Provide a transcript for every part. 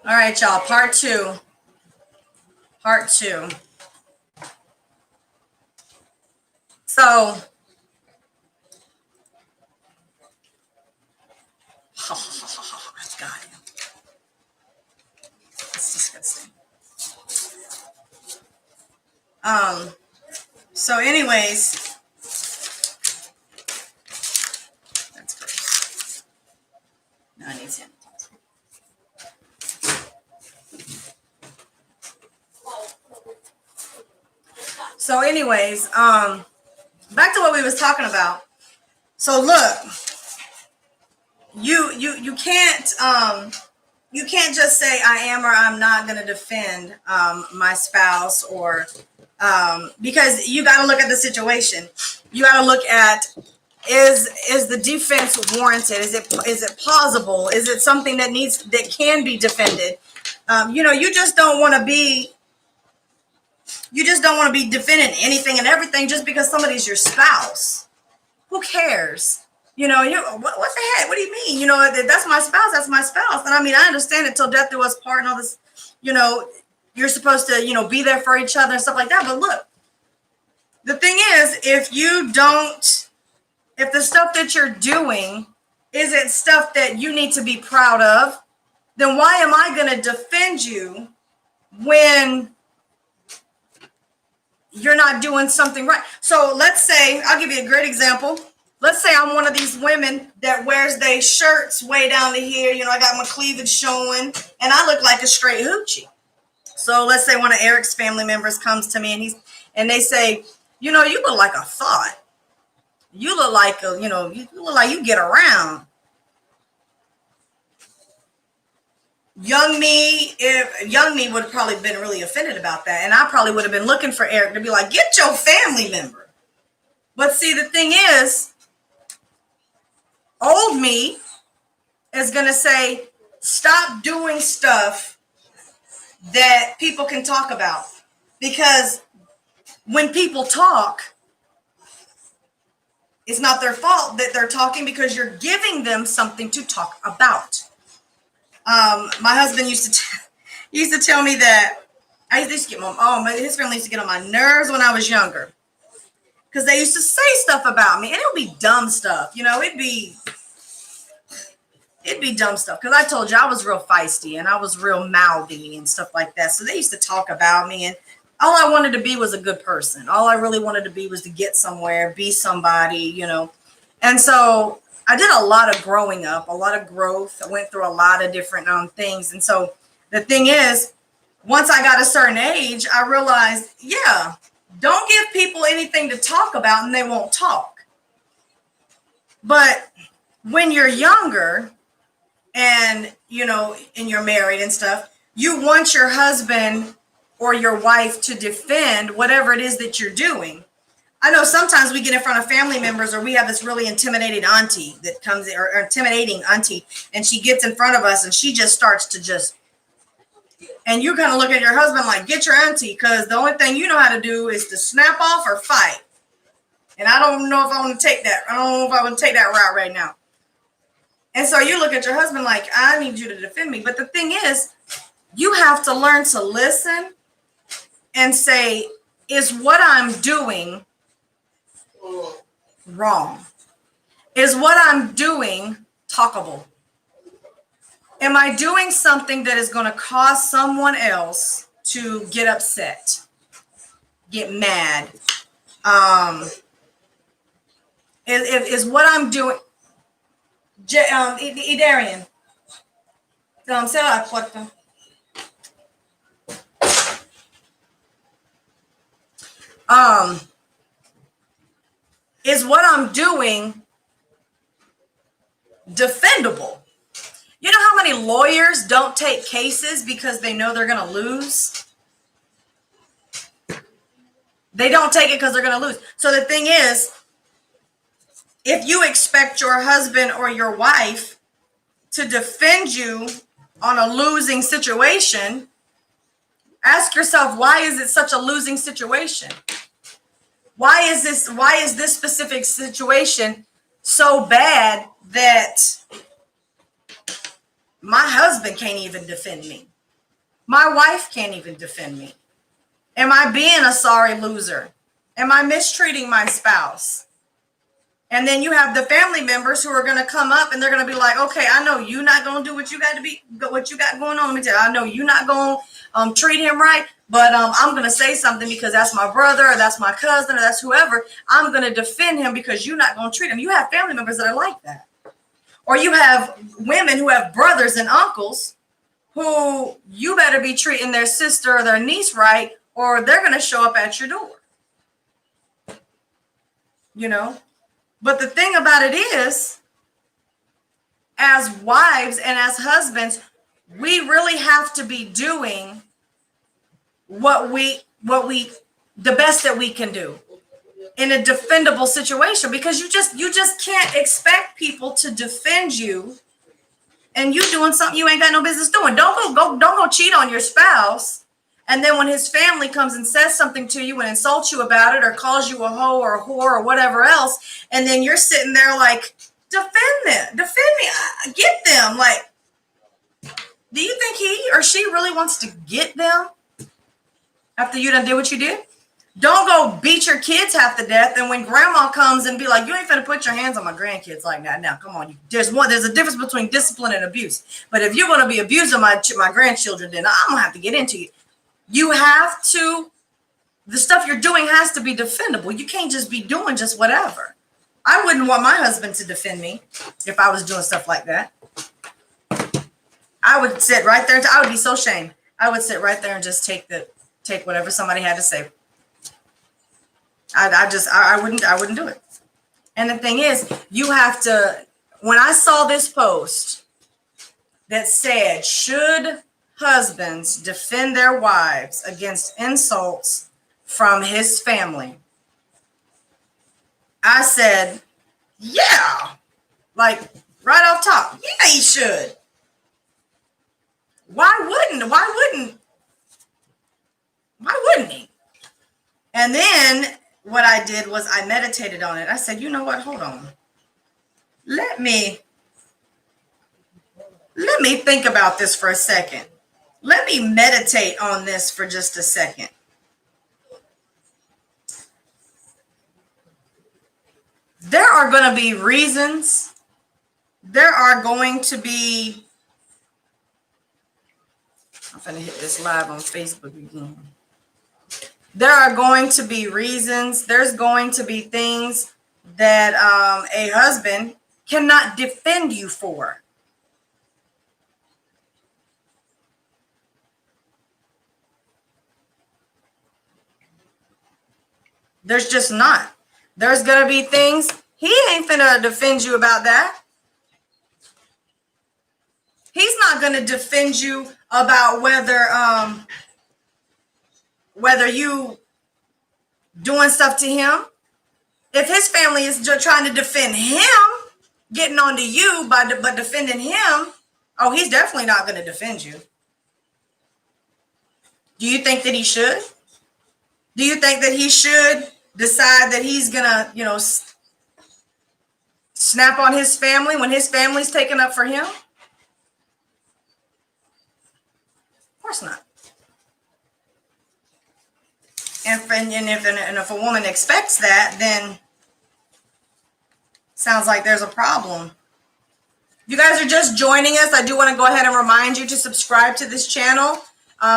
All right, y'all, part two. So, God, it's disgusting. So anyways, that's gross. No, I need sanitizer. So anyways, back to what we was talking about. So look, you can't just say I am or I'm not going to defend my spouse, or because you got to look at the situation. You got to look at, is the defense warranted? Is it plausible? Is it something that can be defended? You just don't want to be defending anything and everything just because somebody's your spouse. Who cares? What the heck? What do you mean? That's my spouse. That's my spouse. And I mean, I understand it till death do us part and all this. You're supposed to, be there for each other and stuff like that. But look, the thing is, if the stuff that you're doing isn't stuff that you need to be proud of, then why am I going to defend you when you're not doing something right? So let's say, I'll give you a great example. Let's say I'm one of these women that wears their shirts way down to here. I got my cleavage showing and I look like a straight hoochie. So let's say one of Eric's family members comes to me and they say, you look like a thought. You look like you look like you get around. Young me would have probably been really offended about that. And I probably would have been looking for Eric to be like, get your family member. But see, the thing is, old me is going to say, stop doing stuff that people can talk about. Because when people talk, it's not their fault that they're talking, because you're giving them something to talk about. My husband used to tell me that his family used to get on my nerves when I was younger, because they used to say stuff about me, and it would be dumb stuff. It'd be dumb stuff, because I told you I was real feisty and I was real mouthy and stuff like that. So they used to talk about me, and all I wanted to be was a good person. All I really wanted to be was to get somewhere, be somebody, And so I did a lot of growing up, a lot of growth. I went through a lot of different things. And so the thing is, once I got a certain age, I realized, don't give people anything to talk about and they won't talk. But when you're younger and, and you're married and stuff, you want your husband or your wife to defend whatever it is that you're doing. I know sometimes we get in front of family members, or we have this really intimidating auntie that comes, or intimidating auntie, and she gets in front of us and she just starts to and you kind of look at your husband like, get your auntie, because the only thing you know how to do is to snap off or fight. And I don't know if I want to take that. I don't know if I want to take that route right now. And so you look at your husband like, I need you to defend me. But the thing is, you have to learn to listen and say, is what I'm doing wrong? Is what I'm doing talkable? Am I doing something that is going to cause someone else to get upset, get mad? Is what I'm doing... Darian, cierra la puerta. Is what I'm doing defendable? You know how many lawyers don't take cases because they know they're going to lose? They don't take it because they're going to lose. So the thing is, if you expect your husband or your wife to defend you on a losing situation, ask yourself, why is it such a losing situation? Why is this specific situation so bad that my husband can't even defend me. My wife can't even defend me. Am I being a sorry loser? Am I mistreating my spouse? And then you have the family members who are going to come up and they're going to be like, okay, I know you're not going to do what you got going on. Let me tell you, I know you're not going to treat him right, but I'm going to say something because that's my brother or that's my cousin or that's whoever. I'm going to defend him because you're not going to treat him. You have family members that are like that. Or you have women who have brothers and uncles who you better be treating their sister or their niece right, or they're going to show up at your door. You know? But the thing about it is, as wives and as husbands, we really have to be doing the best that we can do in a defendable situation, because you just can't expect people to defend you and you doing something you ain't got no business doing. Don't go cheat on your spouse. And then when his family comes and says something to you and insults you about it or calls you a hoe or a whore or whatever else, and then you're sitting there like, defend me, get them. Like, do you think he or she really wants to get them after you done did what you did? Don't go beat your kids half to death, and when grandma comes and be like, you ain't finna put your hands on my grandkids like that. Now, come on. There's a difference between discipline and abuse. But if you're going to be abusing my grandchildren, then I'm going to have to get into you. You have to, the stuff you're doing has to be defendable. You can't just be doing just whatever. I wouldn't want my husband to defend me if I was doing stuff like that. I would sit right there. I would be so ashamed. I would sit right there and just take whatever somebody had to say. I wouldn't do it. And the thing is, you have to, when I saw this post that said, should husbands defend their wives against insults from his family, I said, yeah, like right off top. Yeah, he should. Why wouldn't he? And then what I did was I meditated on it. I said, you know what? Hold on. Let me think about this for a second. Let me meditate on this for just a second. There are going to be reasons. There are going to be, I'm going to hit this live on Facebook again. There are going to be reasons. There's going to be things that a husband cannot defend you for. There's just not. There's going to be things he ain't finna defend you about that. He's not going to defend you about whether you doing stuff to him. If his family is just trying to defend him, getting onto you but defending him, oh, he's definitely not going to defend you. Do you think that he should? Do you think that he should decide that he's going to, snap on his family when his family's taken up for him? Of course not. And if a woman expects that, then sounds like there's a problem. If you guys are just joining us, I do want to go ahead and remind you to subscribe to this channel.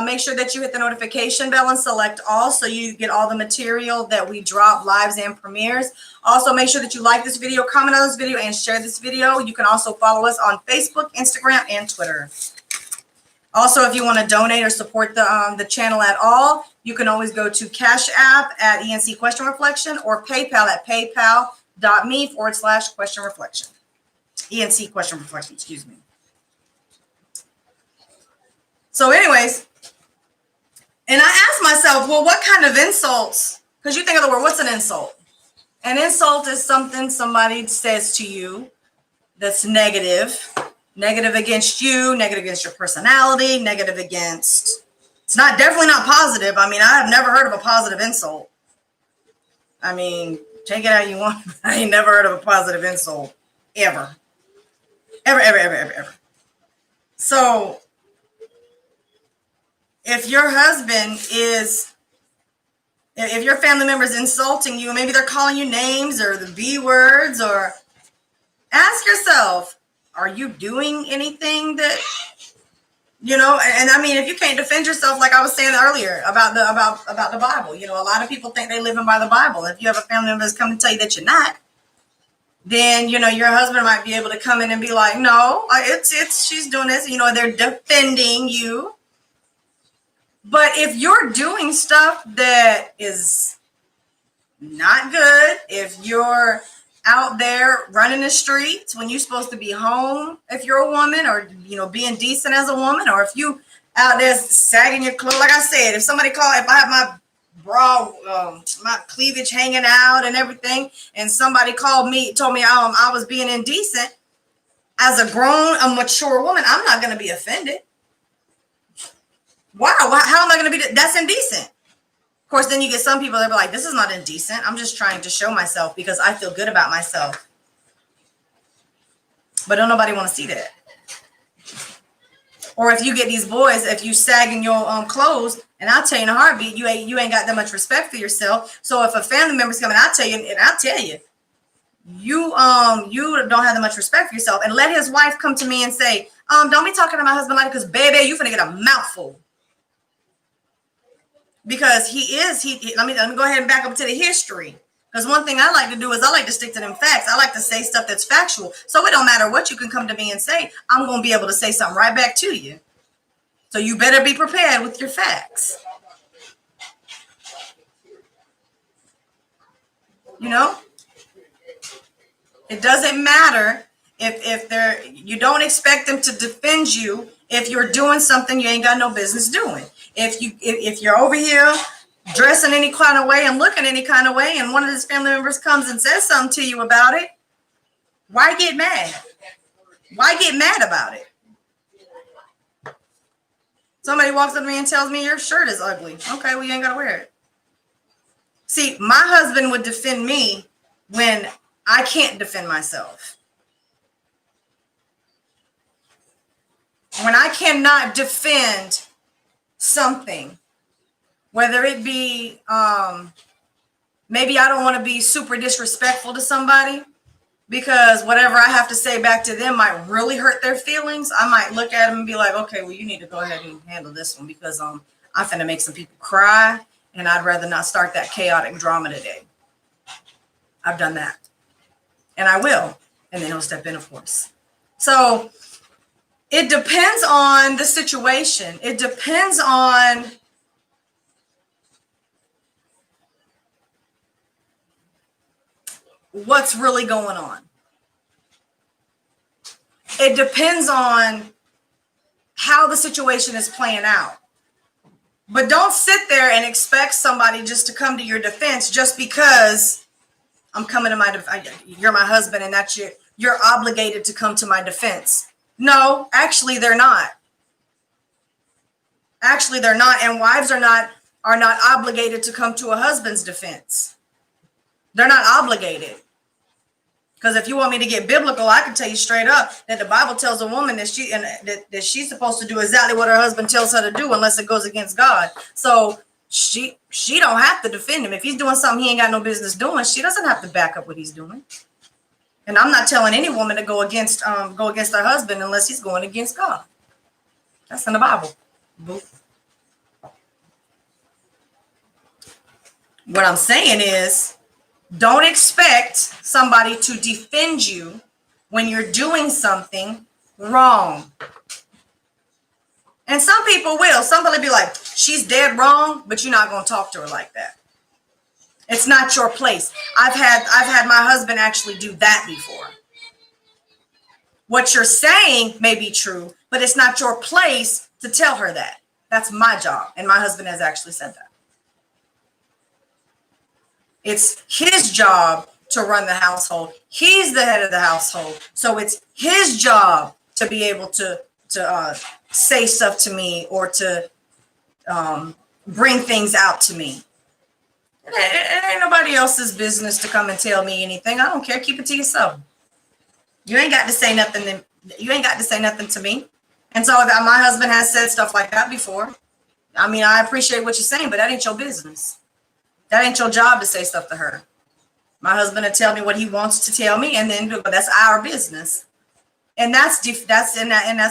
Make sure that you hit the notification bell and select all so you get all the material that we drop, lives and premieres. Also, make sure that you like this video, comment on this video, and share this video. You can also follow us on Facebook, Instagram, and Twitter. Also, if you want to donate or support the channel at all, you can always go to Cash App at E&C Question Reflection or PayPal at paypal.me/question reflection. E&C Question Reflection, excuse me. So anyways, and I asked myself, well, what kind of insults? Because you think of the word, what's an insult? An insult is something somebody says to you that's negative. Negative against you, negative against your personality, negative against, it's definitely not positive. I mean, I have never heard of a positive insult. I mean, Take it how you want. I ain't never heard of a positive insult. Ever. Ever, ever, ever, ever, ever. So if your husband is, if your family member is insulting you, maybe they're calling you names or the B words, or ask yourself, are you doing anything that, and I mean, if you can't defend yourself, like I was saying earlier about the Bible, a lot of people think they live by the Bible. If you have a family member that's coming to tell you that you're not, then, your husband might be able to come in and be like, no, she's doing this, they're defending you. But if you're doing stuff that is not good, if you're out there running the streets when you're supposed to be home, if you're a woman, or, being decent as a woman, or if you out there sagging your clothes, like I said, if I have my bra, my cleavage hanging out and everything, and somebody told me I was being indecent, as a mature woman, I'm not going to be offended. Wow, how am I going to be? That's indecent. Of course, then you get some people that are like, this is not indecent. I'm just trying to show myself because I feel good about myself. But don't nobody want to see that. Or if you get these boys, if you sag in your clothes, and I'll tell you in a heartbeat, you ain't got that much respect for yourself. So if a family member's coming, I'll tell you, you don't have that much respect for yourself. And let his wife come to me and say, don't be talking to my husband like that, because baby, you finna get a mouthful. Because let me go ahead and back up to the history. Because one thing I like to do is I like to stick to them facts. I like to say stuff that's factual. So it don't matter what you can come to me and say, I'm going to be able to say something right back to you. So you better be prepared with your facts. It doesn't matter if you don't expect them to defend you if you're doing something you ain't got no business doing. If you're over here dressing any kind of way and looking any kind of way, and one of his family members comes and says something to you about it, why get mad? Why get mad about it? Somebody walks up to me and tells me your shirt is ugly. Okay, well, you ain't got to wear it. See, my husband would defend me when I can't defend myself. When I cannot defend something, whether it be, maybe I don't want to be super disrespectful to somebody, because whatever I have to say back to them might really hurt their feelings. I might look at them and be like, okay, well, you need to go ahead and handle this one, because I'm finna make some people cry, and I'd rather not start that chaotic drama today. I've done that. And I will. And then he'll step in, of course. So it depends on the situation. It depends on what's really going on. It depends on how the situation is playing out. But don't sit there and expect somebody just to come to your defense just because I'm coming to you're my husband and that's you're obligated to come to my defense. No, actually they're not. Actually they're not, and wives are not obligated to come to a husband's defense. They're not obligated. Because if you want me to get biblical, I can tell you straight up that the Bible tells a woman that she's supposed to do exactly what her husband tells her to do, unless it goes against God. So she don't have to defend him. If he's doing something he ain't got no business doing, she doesn't have to back up what he's doing. And I'm not telling any woman to go against her husband unless he's going against God. That's in the Bible. What I'm saying is, don't expect somebody to defend you when you're doing something wrong. And some people will. Somebody will be like, she's dead wrong, but you're not going to talk to her like that. It's not your place. I've had my husband actually do that before. What you're saying may be true, but it's not your place to tell her that. That's my job. And my husband has actually said that. It's his job to run the household. He's the head of the household. So it's his job to be able to say stuff to me or to bring things out to me. It ain't nobody else's business to come and tell me anything. I don't care. Keep it to yourself. You ain't got to say nothing. You ain't got to say nothing to me. And so that my husband has said stuff like that before. I mean, I appreciate what you're saying, but that ain't your business. That ain't your job to say stuff to her. My husband will tell me what he wants to tell me, and then that's our business. And that's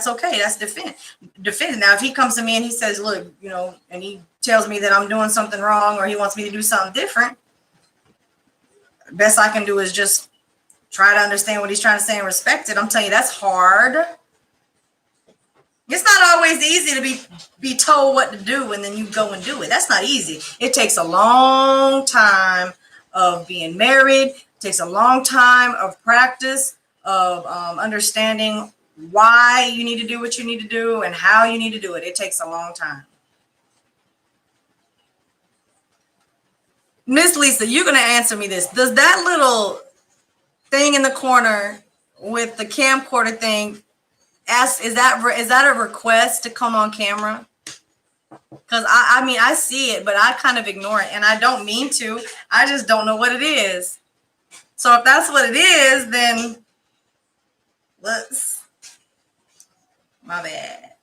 okay. That's defend. Now, if he comes to me and he says, look, and he tells me that I'm doing something wrong, or he wants me to do something different, best I can do is just try to understand what he's trying to say and respect it. I'm telling you, that's hard. It's not always easy to be told what to do and then you go and do it. That's not easy. It takes a long time of being married. It takes a long time of practice, of understanding why you need to do what you need to do and how you need to do it. It takes a long time. Miss Lisa, you're going to answer me this. Does that little thing in the corner with the camcorder thing, is that a request to come on camera? Because I mean, I see it, but I kind of ignore it, and I don't mean to. I just don't know what it is. So if that's what it is, then my bad.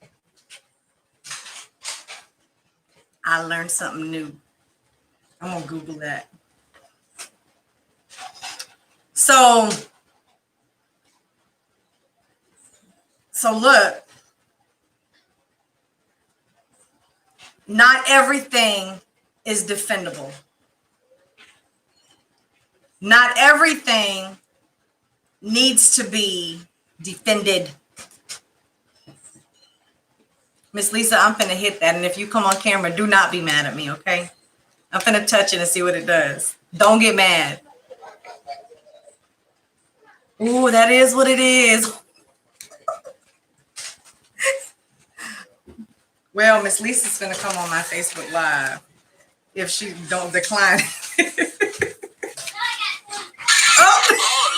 I learned something new. I'm gonna Google that. So look, not everything is defendable. Not everything needs to be defended. Miss Lisa, I'm finna hit that, and if you come on camera, do not be mad at me, okay? I'm finna touch it and see what it does. Don't get mad. Ooh, that is what it is. Well, Miss Lisa's gonna come on my Facebook Live if she don't decline. Oh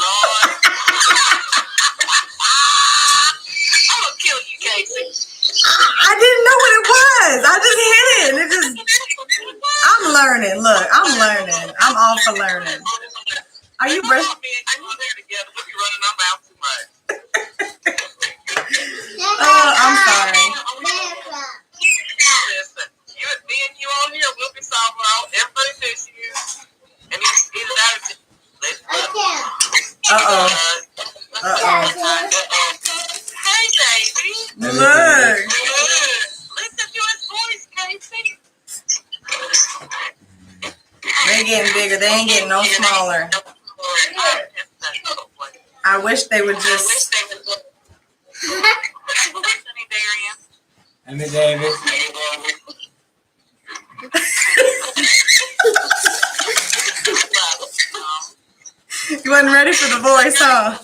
Lord! I'm gonna kill you, Casey. I didn't know what it was. I just hit it. I'm learning. Look, I'm learning. I'm all for learning. Are you brushing? Oh, I'm sorry. Listen, me and you on here, we'll be solving all everybody's issues. And it's either Hey, baby. Look. Listen to his voice, Casey. They're getting bigger. They ain't getting no smaller. I wish they would just. Hey, David. You wasn't ready for the voice, huh?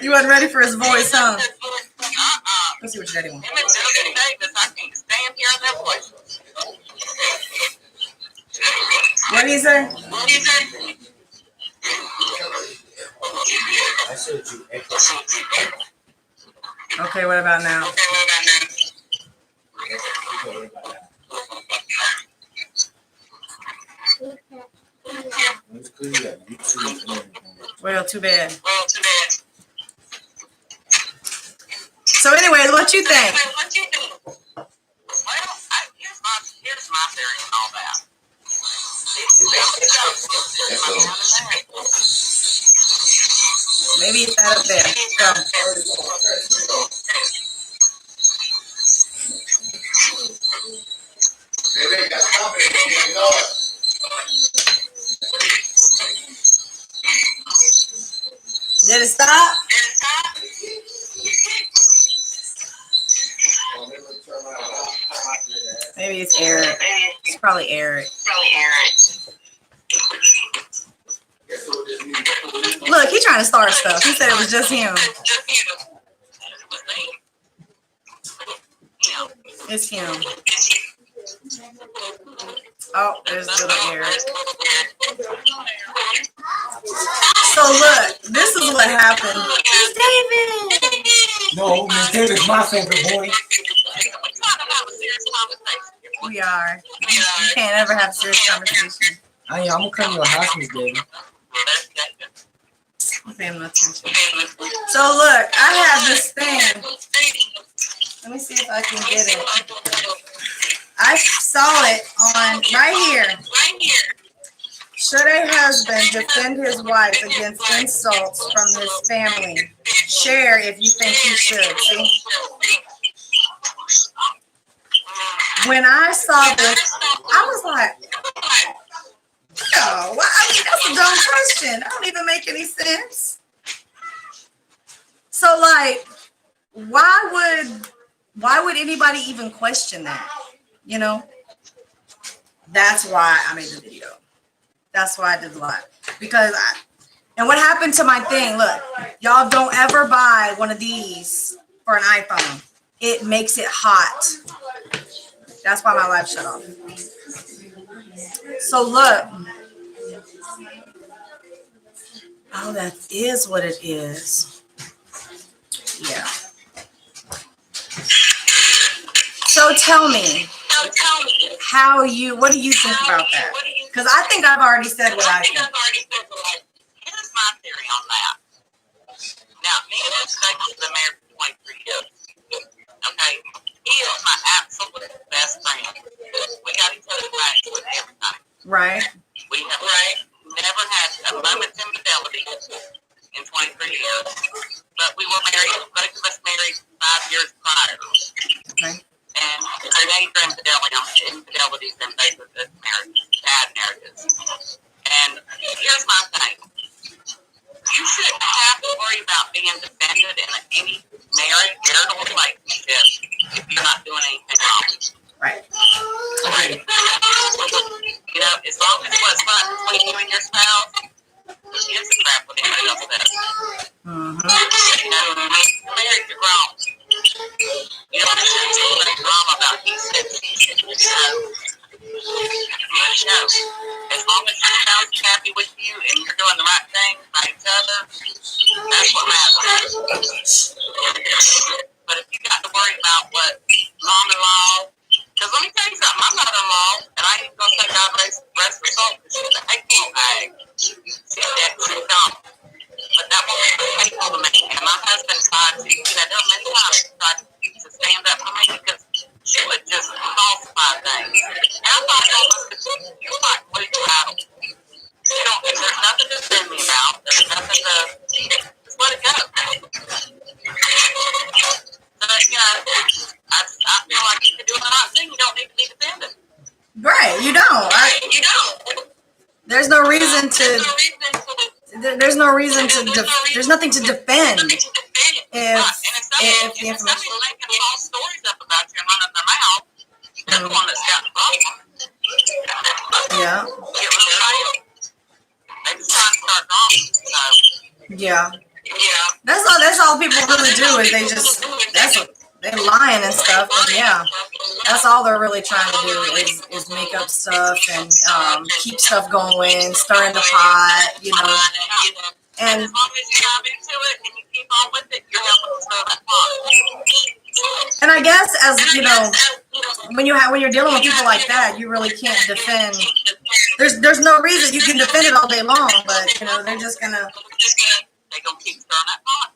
You wasn't ready for his voice, huh? Let's see what your daddy wants. What did he say? Okay, what about now? Well, too bad. So anyways, what you think? Well, here's my theory and all that. Maybe it's that up there. Did it stop? Maybe it's Eric. It's probably Eric. Look, he's trying to start stuff. He said it was just him. It's him. Oh, there's little Eric. So look, this is what happened. It's David. No, Miss David's my favorite boy. We are. You can't ever have serious conversation. I'm gonna come to your house, Miss David. So look, I have this thing. Let me see if I can get it. I saw it on right here. Should a husband defend his wife against insults from his family? Share if you think he should. See? When I saw this, I was like, no, I mean, that's a dumb question. That don't even make any sense. So like, why would anybody even question that? You know? That's why I made the video. That's why I did the live. And what happened to my thing, look, y'all don't ever buy one of these for an iPhone. It makes it hot. That's why my live shut off. So look. Oh, that is what it is. Yeah. So tell me, what do you think about that? Because I think I've already said what I think. Here's my theory on that. Now, me and his coach have been married for 23 years. Okay? He is my absolute best friend. We got each other's backs with everything. Right. We have never had a moment's infidelity in 23 years. But we were married, both of us married 5 years prior. Okay. And major infidelities in both of the marriages, bad marriages. And here's my thing. You shouldn't have to worry about being defended in any marital relationship if you're not doing anything wrong. Right. Right. You know, as long as what's not between you and your spouse, who gives a crap what anybody else says? Mm-hmm. You know, you're married, you're grown. You don't have to do any drama about he said, she said, you know. As long as your spouse is happy with you and you're doing the right thing by each other, that's what matters. But if you got to worry about what mom-in-law, because let me tell you something, I'm not in-law, and I ain't going to say God rest her soul, because she's a hateful bag. She's dead, she's dumb. But that woman was hateful to me, and my husband tried to, you know, there were many times he tried to stand up for me, because she would just falsify things. And I thought, you might lose your battle. You don't, there's nothing to defend me about. There's nothing to, just let it go. So, you know, I feel like if you're doing the right thing, you don't need to be defended. Right, you don't. You don't. There's no reason to. There's no reason to. There's nothing to defend. If the information. Some people making false stories up about you and running their mouth, they're the one that's got the problem. Yeah. Get rid of it. They just try to start wrong. So. Yeah. Yeah. That's all people really do is they're lying and stuff, and yeah, that's all they're really trying to do is make up stuff and keep stuff going, stirring the pot, you know. And as long as you dive into it and you keep on with it, you're helping to stir that pot. And I guess as you know, when you're dealing with people like that, you really can't defend. There's no reason you can defend it all day long, but you know they're just gonna. They're gonna keep stirring that pot.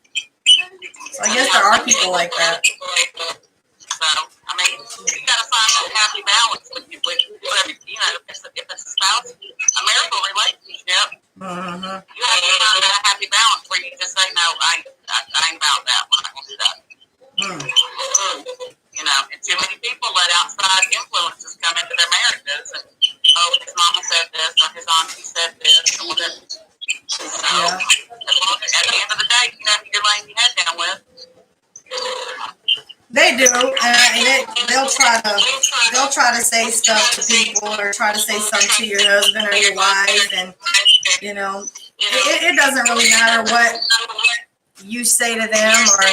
So I guess there are people like that. So, I mean, you gotta find a happy balance with whoever, you know, if it's a spouse, a marital relationship, Mm-hmm. you have to find that happy balance where you just say, no, I ain't about that. We're not gonna do that. You know, and too many people let outside influences come into their marriages and, oh, his mama said this or his auntie said this or whatever. So, Yeah. as long as at the end of the day, you know who you're laying your head down with. They do, and they'll try to say stuff to people or try to say something to your husband or your wife, and you know, it doesn't really matter what you say to them, or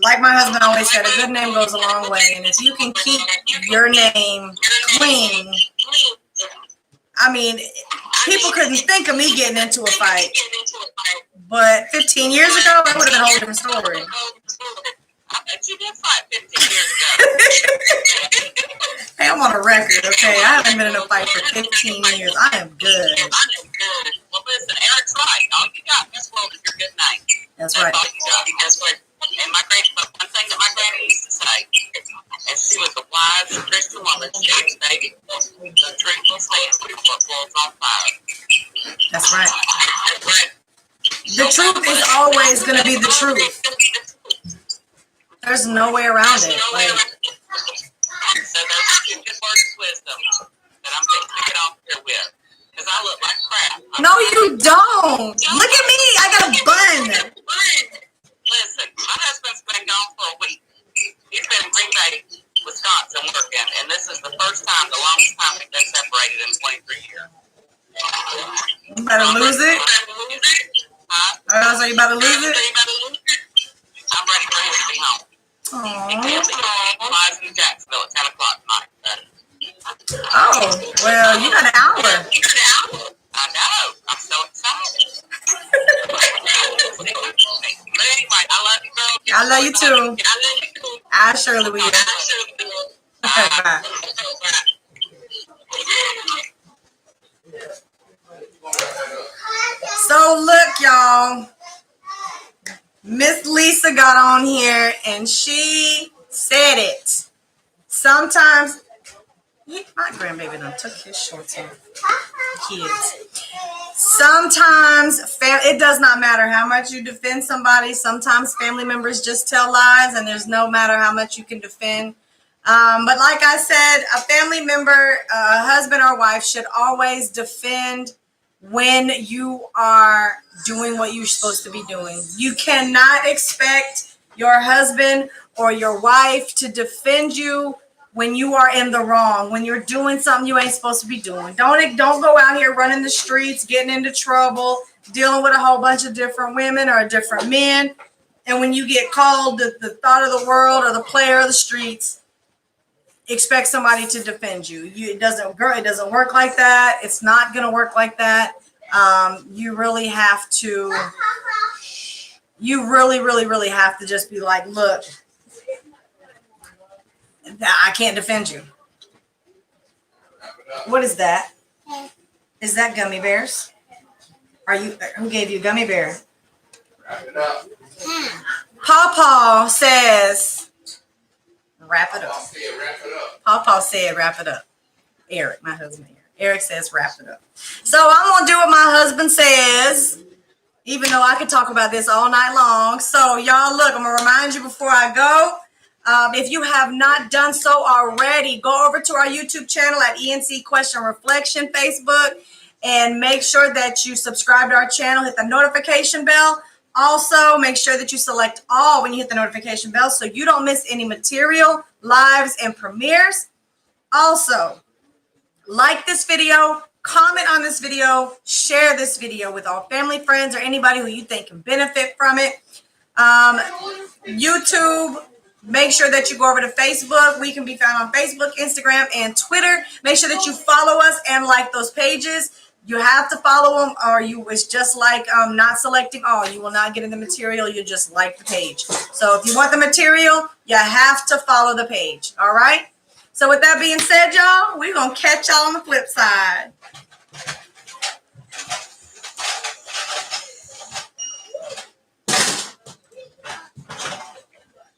like my husband always said, a good name goes a long way, and if you can keep your name clean, I mean, people couldn't think of me getting into a fight, but 15 years ago, that would have been a whole different story. I bet you did fight 15 years ago. I'm on a record, okay? I haven't been in a fight for 15 years. I am good. Well, listen, Eric's right. All you got in this world is your good name. That's right. All you got. That's what. And my granny, but one thing that my granny used to say, and she was a wise Christian woman, she stated, the truth will stand when the world's on fire. That's right. The truth is always going to be the truth. There's no way around it. Like, so those are two good words of wisdom that I'm going to get off here with. Because I look like crap. no, you don't. Look at me. I got a bun. Listen, my husband's been gone for a week. He's been in Green Bay, Wisconsin working, and this is the first time, the longest time we've been separated in 23 years. You better lose it. Huh? So you about to lose it? I'm ready for him to be home. Aww. Flies in Jacksonville at 10 o'clock tonight. Oh, well, you got an hour. I know. I'm so excited. But anyway, I love you, girl. I love you too. I love you too. I surely will. Bye. So look, y'all. Miss Lisa got on here and she said it. Sometimes my grandbaby done took his shorts off. Kids. Sometimes it does not matter how much you defend somebody. Sometimes family members just tell lies, and there's no matter how much you can defend. But like I said, a family member, a husband or wife, should always defend when you are doing what you're supposed to be doing. You cannot expect your husband or your wife to defend you when you are in the wrong, when you're doing something you ain't supposed to be doing. Don't go out here running the streets, getting into trouble, dealing with a whole bunch of different women or different men. And when you get called the thought of the world or the player of the streets, expect somebody to defend you. It doesn't work like that. It's not going to work like that. You really have to, you really have to just be like, look, I can't defend you. What is that? Is that gummy bears? Who gave you a gummy bear? Wrap it up. Pawpaw says, wrap it up. Wrap it up. Pawpaw said, wrap it up. Eric, my husband here. Eric says, wrap it up. So I'm going to do what my husband says, even though I could talk about this all night long. So y'all, look, I'm going to remind you before I go. If you have not done so already, go over to our YouTube channel at E&C Question Reflection, Facebook, and make sure that you subscribe to our channel, hit the notification bell. Also, make sure that you select all when you hit the notification bell so you don't miss any material, lives, and premieres. Also, like this video, comment on this video, share this video with all family, friends, or anybody who you think can benefit from it. YouTube, make sure that you go over to Facebook. We can be found on Facebook, Instagram, and Twitter. Make sure that you follow us and like those pages. You have to follow them, or it's just like not selecting all. You will not get in the material. You just like the page. So if you want the material, you have to follow the page. All right? So with that being said, y'all, we're going to catch y'all on the flip side.